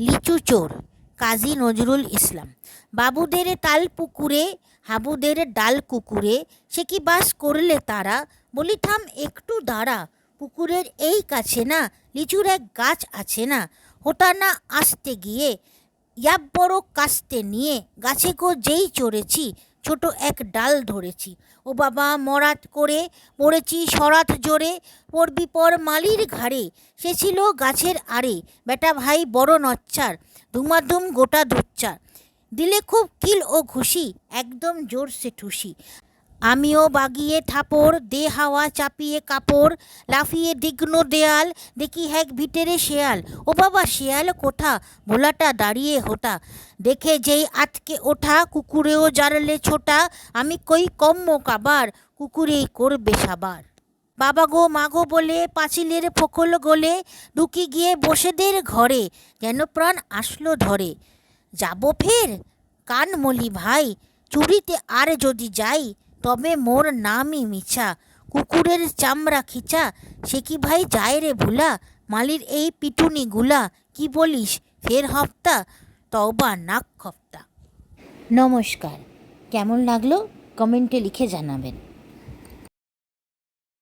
লিচু চোর কাজী নজরুল ইসলাম। বাবুদের তাল পুকুরে, হাবুদের ডাল কুকুরে, সে কি বাস করলে তারা। বলি থাম একটু দাঁড়া, পুকুরের এই কাছে না লিচুর এক গাছ আছে না। হোটা না আসতে গিয়ে ইয়াব বড় কাস্তে নিয়ে গাছে গো যেই চড়েছি, ছোট এক ডাল ধরেছি। ও বাবা মরাত করে পড়েছি সরাত জোরে, পড়বি পর মালির ঘাড়ে, সে ছিল গাছের আড়ে। বেটা ভাই বড় নচ্চার, ধুমাধুম গোটা দুচ্চার, দিলে খুব কিল ও ঘুষি, একদম জোরসে ঠুসি। আমিও বাগিয়ে থাপড়, দে হাওয়া চাপিয়ে কাপড়, লাফিয়ে দিগ্ন দেয়াল, দেখি হ্যাক ভিতরে শেয়াল। ও বাবা শেয়াল কোথা, ভোলাটা দাঁড়িয়ে হোটা, দেখে যেই আতকে ওঠা, কুকুরেও জারলে ছোটা। আমি কই কম্ম কাবার, কুকুরেই করবে সাবার। বাবা গো মাগো বলে পাঁচিলের ফোকল গলে, ঢুকি গিয়ে বসেদের ঘরে, যেন প্রাণ আসলো ধরে। যাব ফের কান মলি ভাই, চুরিতে আর যদি যাই, তবে মোর নামই মিছা। কুকুরের চামড়া খিচা, সে কি ভাই যায় রে ভুলা। মালির এই পিটুনি গুলা, কি বলিস ফের হপ্তা, তওবা নাক খপ্তা। নমস্কার, কেমন লাগলো কমেন্টে লিখে জানাবেন।